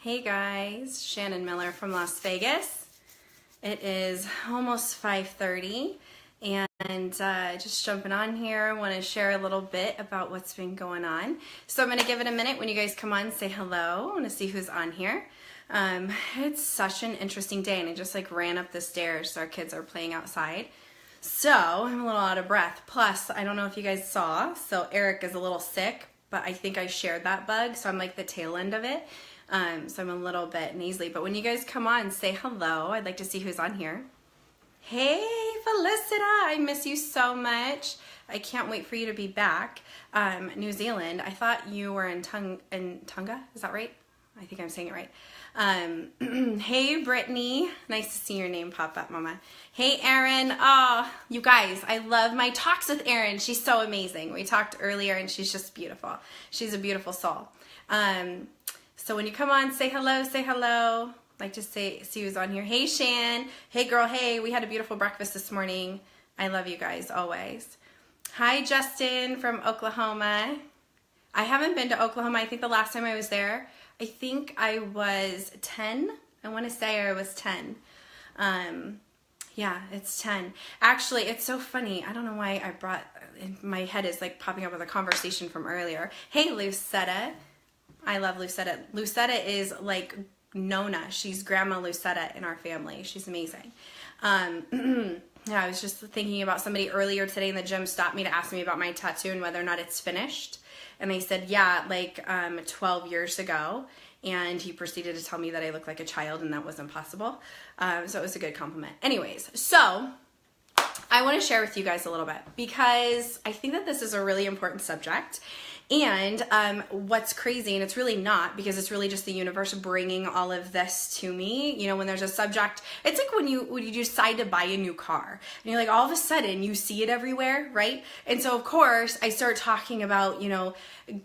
Hey guys, Shannon Miller from Las Vegas. It is almost 5:30 and just jumping on here. I want to share a little bit about what's been going on. So I'm going to give it a minute. When you guys come on, say hello. I want to see who's on here. It's such an interesting day, and I just ran up the stairs, so our kids are playing outside. So I'm a little out of breath. Plus, I don't know if you guys saw, so Eric is a little sick, but I think I shared that bug, so I'm like the tail end of it. So I'm a little bit nasally, but when you guys come on, say hello. I'd like to see who's on here. Hey, Felicita, I miss you so much. I can't wait for you to be back. New Zealand, I thought you were in Tonga, is that right? I think I'm saying it right. Hey, Brittany, nice to see your name pop up, Mama. Hey, Erin, oh, you guys, I love my talks with Erin. She's so amazing. We talked earlier, and she's just beautiful. She's a beautiful soul. So when you come on, say hello, say hello. Like to see who's on here. Hey, Shan. Hey, girl, hey. We had a beautiful breakfast this morning. I love you guys always. Hi, Justin from Oklahoma. I haven't been to Oklahoma. I think the last time I was there, I think I was 10. I want to say I was 10. Yeah, it's 10. Actually, it's so funny. I don't know why I brought, my head is popping up with a conversation from earlier. Hey, Lucetta. I love Lucetta. Lucetta is like Nona. She's Grandma Lucetta in our family. She's amazing. Yeah, I was just thinking about somebody earlier today in the gym stopped me to ask me about my tattoo and whether or not it's finished. And they said, yeah, 12 years ago. And he proceeded to tell me that I look like a child, and that wasn't possible. So it was a good compliment. Anyways, so I want to share with you guys a little bit because I think that this is a really important subject. And what's crazy, and it's really not, because it's really just the universe bringing all of this to me. You know, when there's a subject, it's like when you decide to buy a new car, and you're like, all of a sudden you see it everywhere, right? And so of course I start talking about,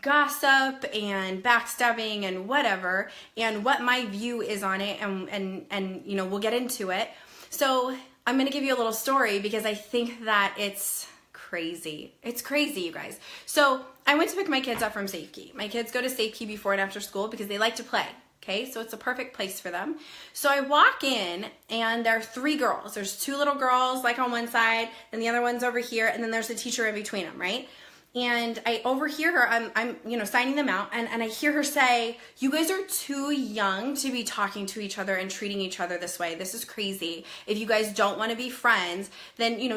gossip and backstabbing and whatever, and what my view is on it, and we'll get into it. So I'm going to give you a little story because I think that it's crazy. It's crazy, you guys. So I went to pick my kids up from Safekey. My kids go to Safekey before and after school because they like to play. Okay, so it's a perfect place for them. So I walk in, and there are 3 girls. There's 2 little girls on one side, and the other one's over here, and then there's a teacher in between them, right? And I overhear her, I'm signing them out, and I hear her say, you guys are too young to be talking to each other and treating each other this way. This is crazy. If you guys don't want to be friends, then, you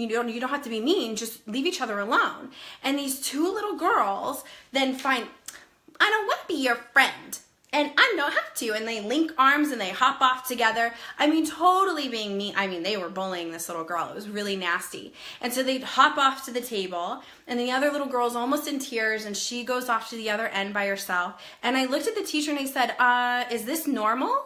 don't have to be mean. Just leave each other alone. And these 2 little girls then find, I don't want to be your friend. And I don't have to. And they link arms and they hop off together. Totally being mean. They were bullying this little girl. It was really nasty. And so they'd hop off to the table, and the other little girl's almost in tears, and she goes off to the other end by herself. And I looked at the teacher and I said, is this normal?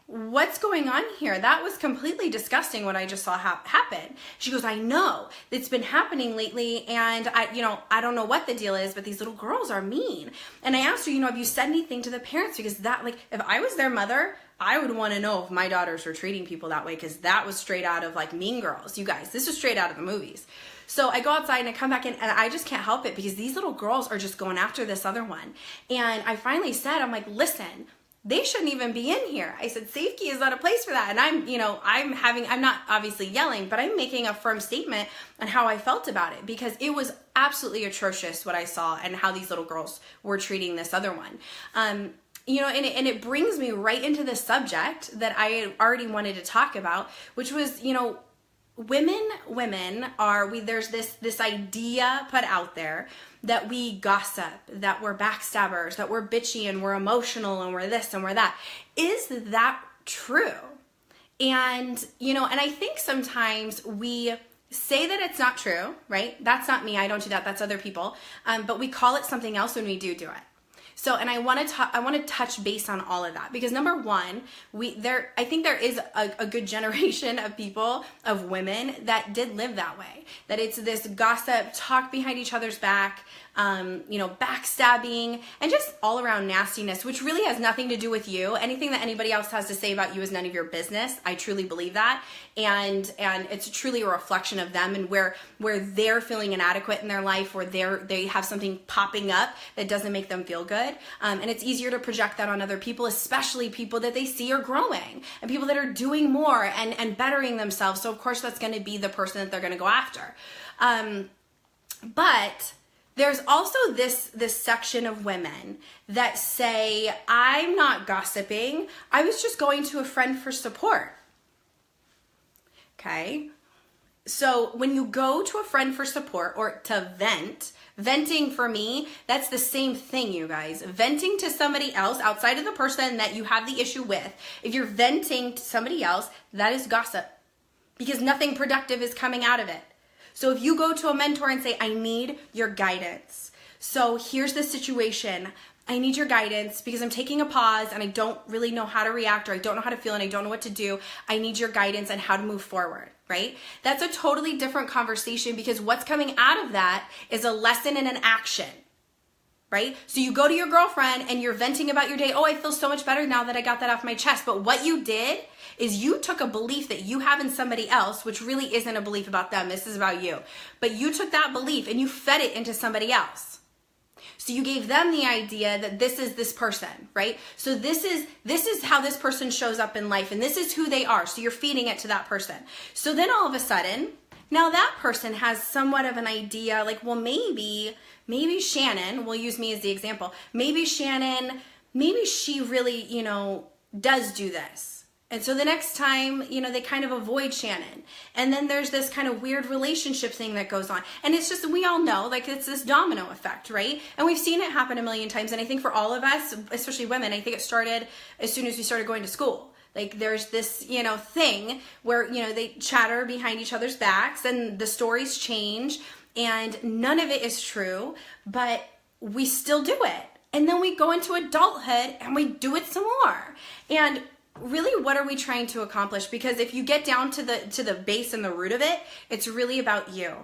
What's going on here? That was completely disgusting what I just saw happen. She goes, I know. It's been happening lately, and I don't know what the deal is, but these little girls are mean. And I asked her, have you said anything to the parents? Because that, if I was their mother, I would want to know if my daughters were treating people that way, because that was straight out of Mean Girls. You guys, this was straight out of the movies. So I go outside and I come back in, and I just can't help it because these little girls are just going after this other one. And I finally said, I'm like, listen, they shouldn't even be in here. I said, Safekey is not a place for that. And I'm not obviously yelling, but I'm making a firm statement on how I felt about it, because it was absolutely atrocious what I saw and how these little girls were treating this other one. And it brings me right into the subject that I had already wanted to talk about, which was, women are, there's this idea put out there that we gossip, that we're backstabbers, that we're bitchy and we're emotional and we're this and we're that. Is that true? And, and I think sometimes we say that it's not true, right? That's not me. I don't do that. That's other people. But we call it something else when we do it. So, and I want to touch base on all of that, because number one, I think there is a good generation of people, of women, that did live that way. That it's this gossip, talk behind each other's back, backstabbing, and just all around nastiness, which really has nothing to do with you. Anything that anybody else has to say about you is none of your business. I truly believe that. And it's truly a reflection of them and where they're feeling inadequate in their life, or they have something popping up that doesn't make them feel good. And it's easier to project that on other people, especially people that they see are growing and people that are doing more and bettering themselves. So of course that's going to be the person that they're going to go after. But there's also this section of women that say, I'm not gossiping. I was just going to a friend for support. Okay. So when you go to a friend for support or to venting for me, that's the same thing, you guys. Venting to somebody else outside of the person that you have the issue with, if you're venting to somebody else, that is gossip, because nothing productive is coming out of it. So if you go to a mentor and say, I need your guidance. So here's the situation. I need your guidance because I'm taking a pause and I don't really know how to react, or I don't know how to feel and I don't know what to do. I need your guidance on how to move forward, right? That's a totally different conversation, because what's coming out of that is a lesson and an action, right? So you go to your girlfriend and you're venting about your day. Oh, I feel so much better now that I got that off my chest. But what you did is you took a belief that you have in somebody else, which really isn't a belief about them. This is about you. But you took that belief and you fed it into somebody else. So you gave them the idea that this is this person, right? So this is how this person shows up in life, and this is who they are. So you're feeding it to that person. So then all of a sudden, now that person has somewhat of an idea, like, well, maybe Shannon, we'll use me as the example. Maybe Shannon, she really, does do this. And so the next time, they kind of avoid Shannon. And then there's this kind of weird relationship thing that goes on. And it's just, we all know, like, it's this domino effect, right? And we've seen it happen a million times. And I think for all of us, especially women, I think it started as soon as we started going to school. Like, there's this, thing where, they chatter behind each other's backs and the stories change and none of it is true, but we still do it. And then we go into adulthood and we do it some more. And really, what are we trying to accomplish? Because if you get down to the base and the root of it, it's really about you.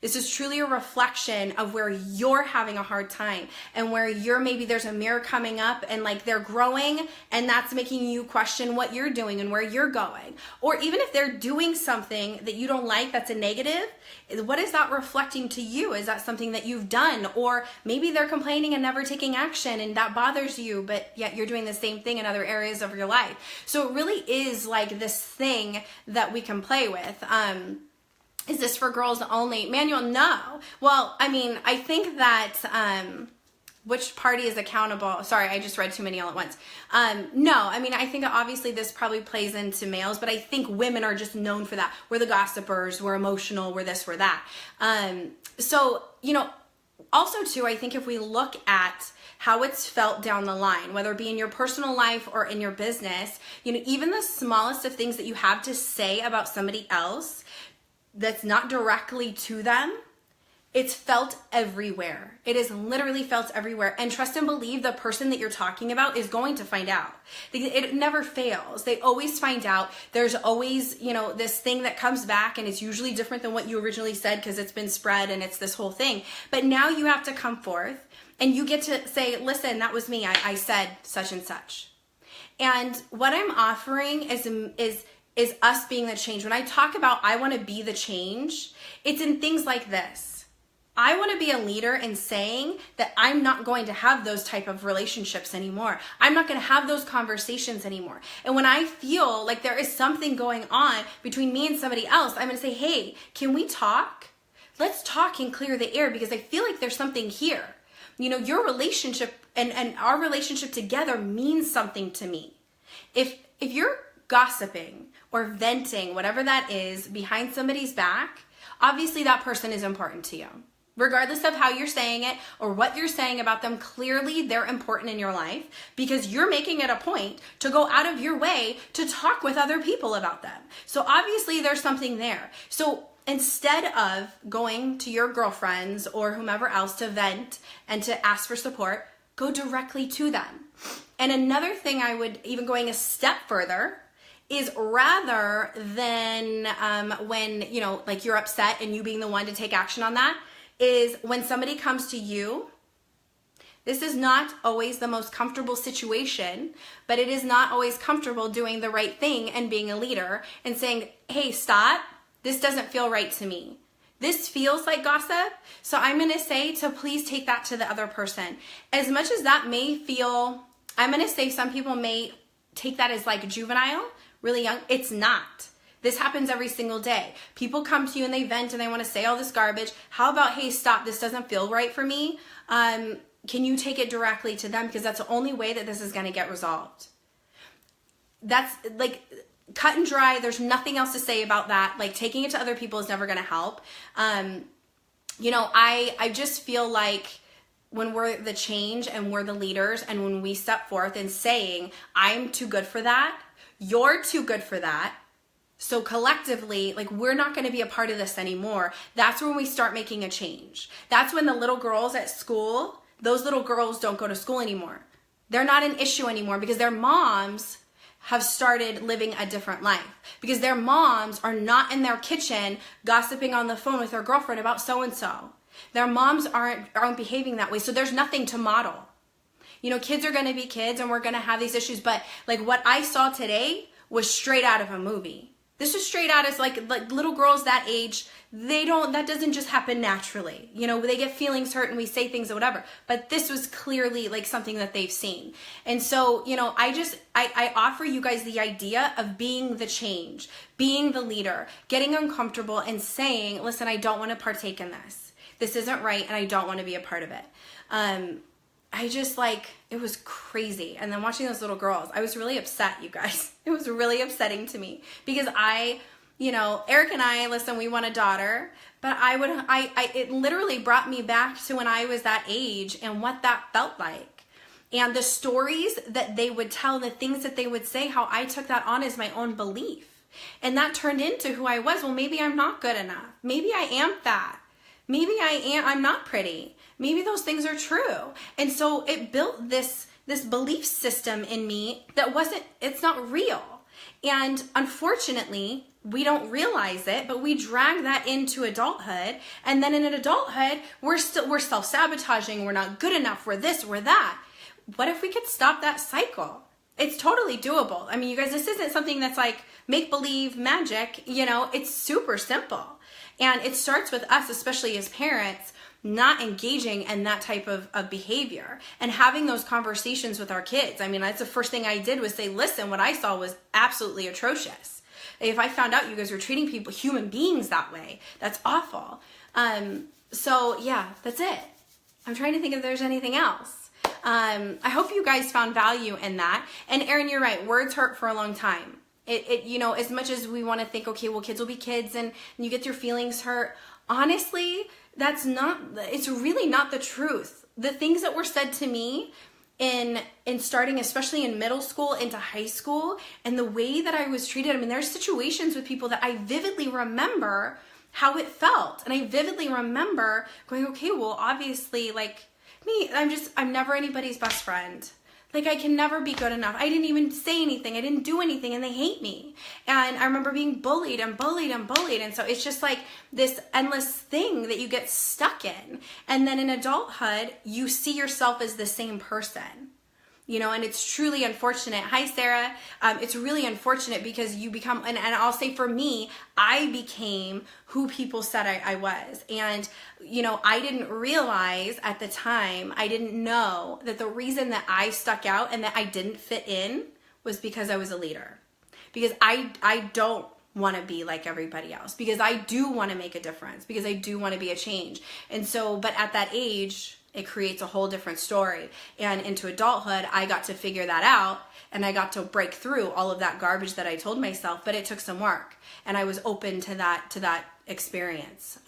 This is truly a reflection of where you're having a hard time and where maybe there's a mirror coming up and like they're growing and that's making you question what you're doing and where you're going. Or even if they're doing something that you don't like, that's a negative, what is that reflecting to you? Is that something that you've done? Or maybe they're complaining and never taking action and that bothers you, but yet you're doing the same thing in other areas of your life. So it really is like this thing that we can play with. Is this for girls only? Manuel, no. Well, I mean, I think that, which party is accountable? Sorry, I just read too many all at once. No, I mean, I think obviously this probably plays into males, but I think women are just known for that. We're the gossipers, we're emotional, we're this, we're that. So, also too, I think if we look at how it's felt down the line, whether it be in your personal life or in your business, even the smallest of things that you have to say about somebody else, that's not directly to them, it's felt everywhere. It is literally felt everywhere. And trust and believe the person that you're talking about is going to find out. It never fails. They always find out. There's always, this thing that comes back and it's usually different than what you originally said because it's been spread and it's this whole thing. But now you have to come forth and you get to say, listen, that was me. I said such and such. And what I'm offering is us being the change. When I talk about I want to be the change, it's in things like this. I want to be a leader in saying that I'm not going to have those type of relationships anymore. I'm not going to have those conversations anymore. And when I feel like there is something going on between me and somebody else, I'm going to say, hey, can we talk? Let's talk and clear the air because I feel like there's something here. Your relationship and our relationship together means something to me. If you're gossiping or venting, whatever that is, behind somebody's back, obviously that person is important to you. Regardless of how you're saying it or what you're saying about them, clearly they're important in your life because you're making it a point to go out of your way to talk with other people about them. So obviously there's something there. So instead of going to your girlfriends or whomever else to vent and to ask for support, go directly to them. And another thing I would, even going a step further, is rather than when, like you're upset and you being the one to take action on that, is when somebody comes to you, this is not always the most comfortable situation, but it is not always comfortable doing the right thing and being a leader and saying, hey, stop, this doesn't feel right to me. This feels like gossip, so I'm going to say to please take that to the other person. As much as that may feel, I'm going to say some people may take that as like juvenile, really young. It's not. This happens every single day. People come to you and they vent and they want to say all this garbage. How about, hey, stop, this doesn't feel right for me. Can you take it directly to them? Because that's the only way that this is going to get resolved. That's like cut and dry. There's nothing else to say about that. Like taking it to other people is never going to help. You know, I just feel like when we're the change and we're the leaders and when we step forth and saying, I'm too good for that, you're too good for that, so collectively, like we're not going to be a part of this anymore. That's when we start making a change. That's when the little girls at school, those little girls don't go to school anymore. They're not an issue anymore because their moms have started living a different life. Because their moms are not in their kitchen gossiping on the phone with their girlfriend about so-and-so. Their moms aren't behaving that way. So there's nothing to model. You know, kids are going to be kids and we're going to have these issues. But like what I saw today was straight out of a movie. This is straight out as like little girls that age, that doesn't just happen naturally. You know, they get feelings hurt and we say things or whatever. But this was clearly like something that they've seen. And so, you know, I offer you guys the idea of being the change, being the leader, getting uncomfortable and saying, listen, I don't want to partake in this. This isn't right and I don't want to be a part of it. I just like, it was crazy. And then watching those little girls, I was really upset, you guys. It was really upsetting to me because you know, Eric and I, listen, we want a daughter, but it literally brought me back to when I was that age and what that felt like. And the stories that they would tell, the things that they would say, how I took that on as my own belief. And that turned into who I was. Well, maybe I'm not good enough. Maybe I am fat. Maybe I'm not pretty. Maybe those things are true. And so it built this belief system in me that it's not real. And unfortunately, we don't realize it, but we drag that into adulthood. And then in adulthood, we're self-sabotaging. We're not good enough. We're this, we're that. What if we could stop that cycle? It's totally doable. I mean, you guys, this isn't something that's like make-believe magic. You know, it's super simple. And it starts with us, especially as parents, not engaging in that type of behavior and having those conversations with our kids. I mean, that's the first thing I did was say, listen, what I saw was absolutely atrocious. If I found out you guys were treating people, human beings that way, that's awful. So yeah, that's it. I'm trying to think if there's anything else. I hope you guys found value in that. And Erin, you're right. Words hurt for a long time. You know, as much as we want to think, okay, well, kids will be kids and you get your feelings hurt. Honestly, it's really not the truth. The things that were said to me in starting, especially in middle school into high school, and the way that I was treated. I mean, there's situations with people that I vividly remember how it felt. And I vividly remember going, okay, well, obviously, like me, I'm never anybody's best friend. Like, I can never be good enough. I didn't even say anything. I didn't do anything, and they hate me. And I remember being bullied and bullied and bullied. And so it's just like this endless thing that you get stuck in. And then in adulthood, you see yourself as the same person. You know, and it's truly unfortunate. Hi, Sarah. It's really unfortunate because you become, and I'll say for me, I became who people said I was. And, you know, I didn't realize at the time, I didn't know that the reason that I stuck out and that I didn't fit in was because I was a leader. Because I don't want to be like everybody else. Because I do want to make a difference. Because I do want to be a change. And so, but at that age, it creates a whole different story. And into adulthood, I got to figure that out and I got to break through all of that garbage that I told myself, but it took some work and I was open to that experience.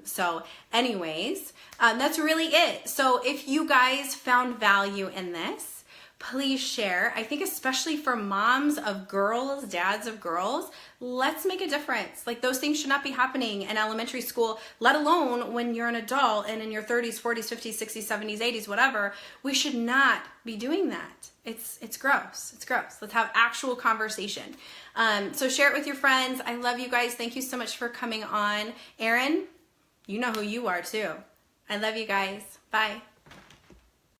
So anyways, that's really it. So if you guys found value in this, please share. I think especially for moms of girls, dads of girls, let's make a difference. Like those things should not be happening in elementary school, let alone when you're an adult and in your 30s, 40s, 50s, 60s, 70s, 80s, whatever. We should not be doing that. It's gross. It's gross. Let's have actual conversation. So share it with your friends. I love you guys. Thank you so much for coming on. Erin, you know who you are too. I love you guys. Bye.